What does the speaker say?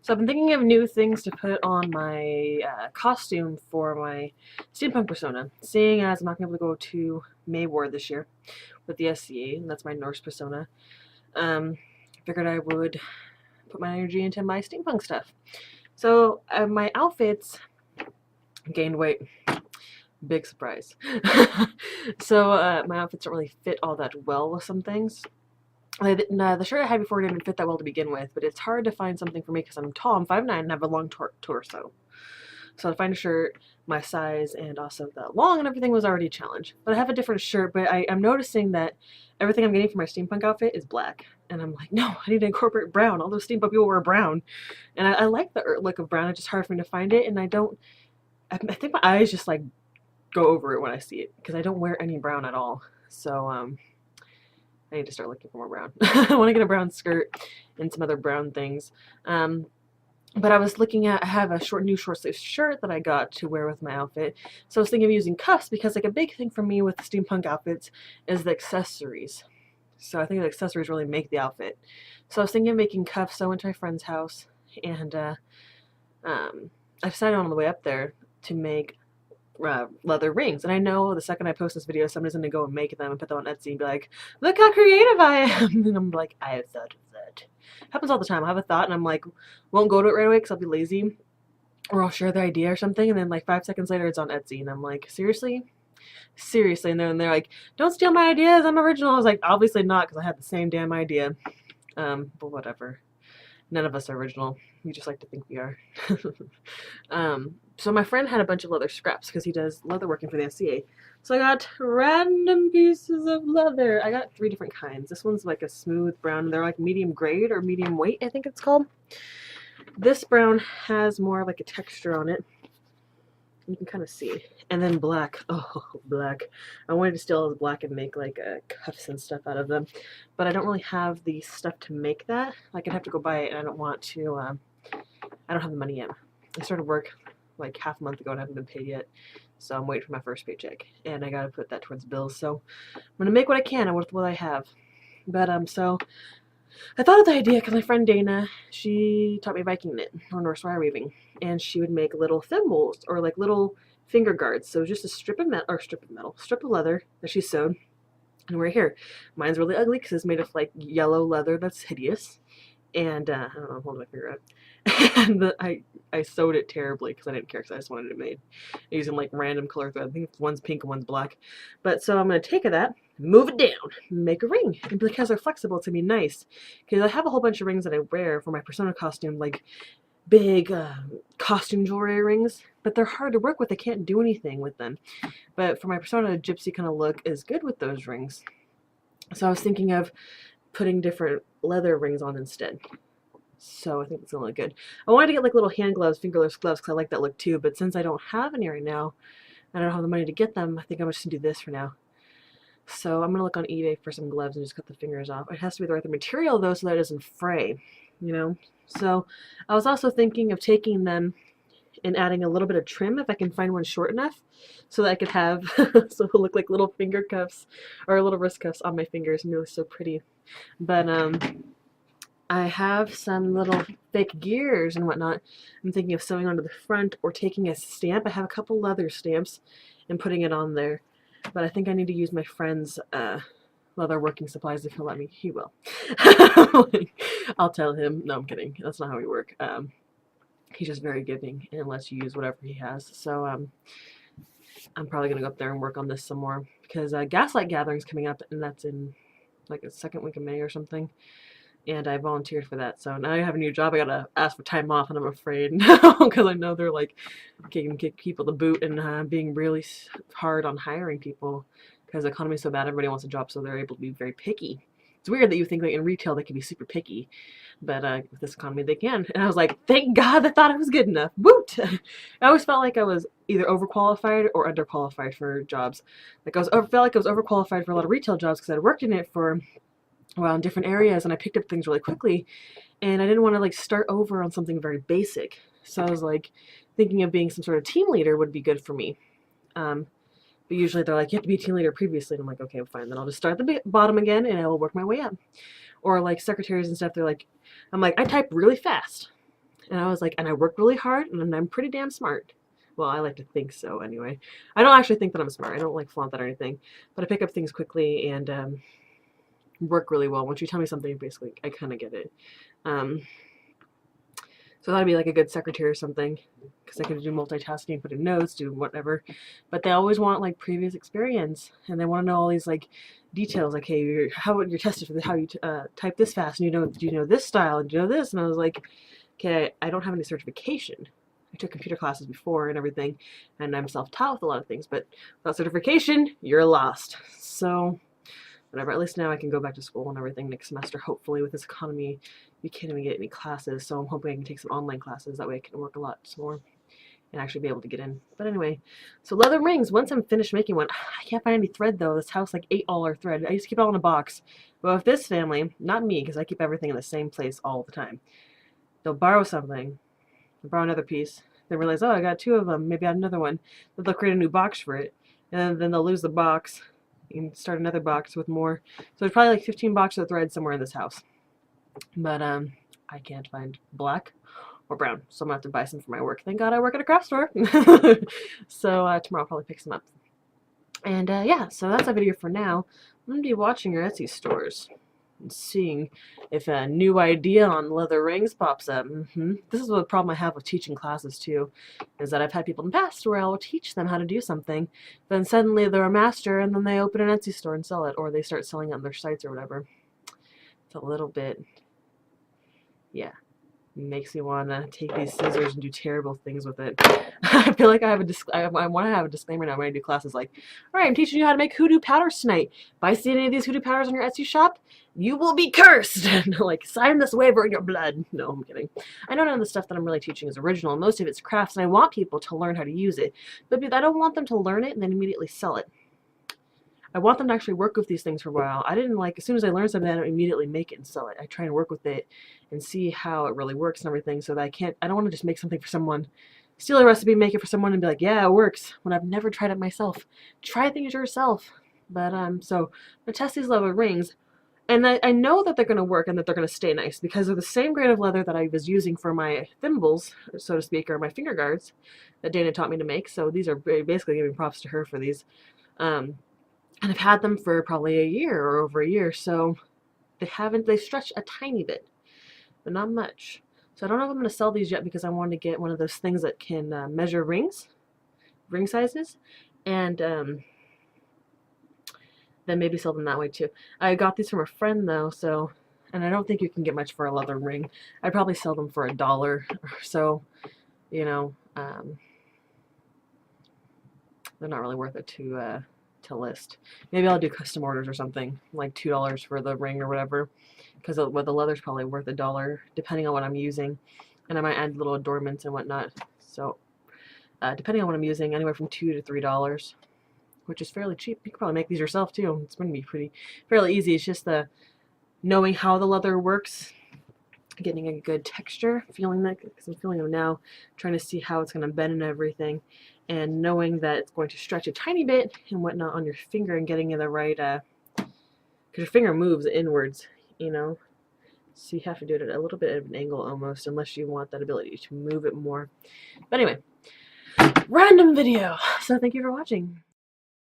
So I've been thinking of new things to put on my costume for my steampunk persona, seeing as I'm not going to be able to go to Mayward this year with the SCA, and that's my Norse persona. I figured I would put my energy into my steampunk stuff. So my outfits gained weight. Big surprise. So my outfits don't really fit all that well with some things. The shirt I had before didn't fit that well to begin with, but it's hard to find something for me because I'm tall, I'm 5'9", and have a long torso. So to find a shirt my size and also that long and everything was already a challenge. But I have a different shirt, but I'm noticing that everything I'm getting for my steampunk outfit is black. And I'm like, no, I need to incorporate brown. All those steampunk people wear brown. And I like the look of brown. It's just hard for me to find it, and I think my eyes just like go over it when I see it because I don't wear any brown at all. So I need to start looking for more brown. I want to get a brown skirt and some other brown things. But I was looking at, I have a new short sleeve shirt that I got to wear with my outfit. So I was thinking of using cuffs because like a big thing for me with the steampunk outfits is the accessories. So I think the accessories really make the outfit. So I was thinking of making cuffs. So I went to my friend's house and I decided on the way up there to make leather rings. And I know the second I post this video, somebody's going to go and make them and put them on Etsy and be like, look how creative I am. And I'm like, I have thought of that. Happens all the time. I have a thought and I'm like, won't go to it right away because I'll be lazy. Or I'll share the idea or something. And then like 5 seconds later, it's on Etsy. And I'm like, seriously? Seriously? And then they're like, don't steal my ideas. I'm original. I was like, obviously not because I had the same damn idea. But whatever. None of us are original. We just like to think we are. So my friend had a bunch of leather scraps because he does leather working for the SCA. So I got random pieces of leather. I got 3 different kinds. This one's like a smooth brown. They're like medium grade or medium weight, I think it's called. This brown has more like a texture on it. You can kind of see. And then black. Oh, black. I wanted to steal black and make like cuffs and stuff out of them. But I don't really have the stuff to make that. Like I'd have to go buy it and I don't want to, I don't have the money yet. I started work like half a month ago and I haven't been paid yet. So I'm waiting for my first paycheck. And I gotta put that towards bills. So I'm gonna make what I can with what I have. But so I thought of the idea because my friend Dana, she taught me Viking knit or Norse wire weaving, and she would make little thimbles or like little finger guards. So just a strip of leather that she sewed, and we're here. Mine's really ugly because it's made of like yellow leather that's hideous, and I don't know, I'm holding my finger up, and I sewed it terribly because I didn't care because I just wanted it made using like random color thread. I think one's pink and one's black. But so I'm gonna take that, move it down, make a ring, and because they're flexible, it's gonna be nice. Because I have a whole bunch of rings that I wear for my persona costume, like big costume jewelry rings, but they're hard to work with. I can't do anything with them. But for my persona, a gypsy kind of look is good with those rings. So I was thinking of putting different leather rings on instead. So I think it's gonna look good. I wanted to get like little hand gloves, fingerless gloves, because I like that look too. But since I don't have any right now, I don't have the money to get them, I think I'm just gonna do this for now. So I'm gonna look on eBay for some gloves and just cut the fingers off. It has to be the right material though, so that it doesn't fray, you know. So I was also thinking of taking them and adding a little bit of trim if I can find one short enough, so that I could have so it'll look like little finger cuffs or little wrist cuffs on my fingers and it looks so pretty. But I have some little fake gears and whatnot. I'm thinking of sewing onto the front or taking a stamp. I have a couple leather stamps and putting it on there. But I think I need to use my friend's leather working supplies if he'll let me. He will. I'll tell him. No, I'm kidding. That's not how we work. He's just very giving and lets you use whatever he has. So I'm probably going to go up there and work on this some more. Because Gaslight Gathering is coming up and that's in like the second week of May or something. And I volunteered for that, so now I have a new job. I gotta ask for time off, and I'm afraid now because I know they're like kicking people the boot and being really hard on hiring people because the economy's so bad. Everybody wants a job, so they're able to be very picky. It's weird that you think like in retail they can be super picky, but with this economy they can. And I was like, thank God I thought I was good enough. Woot! I always felt like I was either overqualified or underqualified for jobs. Like I felt like I was overqualified for a lot of retail jobs because I'd worked in it for in different areas and I picked up things really quickly and I didn't want to like start over on something very basic. So I was like thinking of being some sort of team leader would be good for me. But usually they're like, you have to be a team leader previously. And I'm like, okay, fine. Then I'll just start at the bottom again and I will work my way up. Or like secretaries and stuff, they're like, I'm like, I type really fast. And I was like, and I work really hard, and I'm pretty damn smart. Well, I like to think so anyway. I don't actually think that I'm smart. I don't like flaunt that or anything. But I pick up things quickly and work really well. Once you tell me something, basically, I kind of get it. So that'd be like a good secretary or something, because I could do multitasking, put in notes, do whatever. But they always want like previous experience, and they want to know all these like details, like, hey, you're tested for how you type this fast, and do you know this style, and do you know this? And I was like, okay, I don't have any certification. I took computer classes before and everything, and I'm self-taught with a lot of things, but without certification, you're lost. So whatever, at least now I can go back to school and everything next semester. Hopefully with this economy, you can't even get any classes, so I'm hoping I can take some online classes. That way I can work a lot more and actually be able to get in. But anyway, so leather rings, once I'm finished making one, I can't find any thread though. This house like ate all our thread. I used to keep it all in a box. But with this family, not me, because I keep everything in the same place all the time. They'll borrow something, they'll borrow another piece, they realize, oh, I got 2 of them, maybe I had another one. But they'll create a new box for it, and then they'll lose the box and start another box with more. So there's probably like 15 boxes of thread somewhere in this house. But I can't find black or brown, so I'm gonna have to buy some for my work. Thank God I work at a craft store. So tomorrow I'll probably pick some up. And yeah, so that's a video for now. I'm gonna be watching your Etsy stores and seeing if a new idea on leather rings pops up. This is the problem I have with teaching classes too, is that I've had people in the past where I'll teach them how to do something, then suddenly they're a master and then they open an Etsy store and sell it, or they start selling it on their sites or whatever. It's a little bit, yeah, makes me want to take these scissors and do terrible things with it. I feel like I have I want to have a disclaimer now when I do classes, like, all right, I'm teaching you how to make hoodoo powders tonight. If I see any of these hoodoo powders on your Etsy shop, you will be cursed. Like, sign this waiver in your blood. No, I'm kidding. I know none of the stuff that I'm really teaching is original. Most of it's crafts, and I want people to learn how to use it. But I don't want them to learn it and then immediately sell it. I want them to actually work with these things for a while. I didn't like, as soon as I learn something, I don't immediately make it and sell it. I try and work with it and see how it really works and everything, so that I don't want to just make something for someone, steal a recipe, make it for someone and be like, yeah, it works, when I've never tried it myself. Try things yourself. But so I'm gonna test these leather rings, and I know that they're gonna work and that they're gonna stay nice because they're the same grade of leather that I was using for my thimbles, so to speak, or my finger guards that Dana taught me to make. So these are basically giving props to her for these. And I've had them for probably a year or over a year, so they stretched a tiny bit, but not much. So I don't know if I'm going to sell these yet, because I wanted to get one of those things that can measure ring sizes, and then maybe sell them that way too. I got these from a friend though, so, and I don't think you can get much for a leather ring. I'd probably sell them for $1 or so, you know. They're not really worth it to list. Maybe I'll do custom orders or something, like $2 for the ring or whatever, because the leather's probably worth $1 depending on what I'm using, and I might add little adornments and whatnot. So depending on what I'm using, anywhere from $2 to $3, which is fairly cheap. You can probably make these yourself too. It's going to be fairly easy. It's just the knowing how the leather works, getting a good texture, feeling that, because I'm feeling them now, trying to see how it's going to bend and everything, and knowing that it's going to stretch a tiny bit and whatnot on your finger, and getting in the right, because your finger moves inwards, you know, so you have to do it at a little bit of an angle almost, unless you want that ability to move it more. But anyway, random video, so thank you for watching.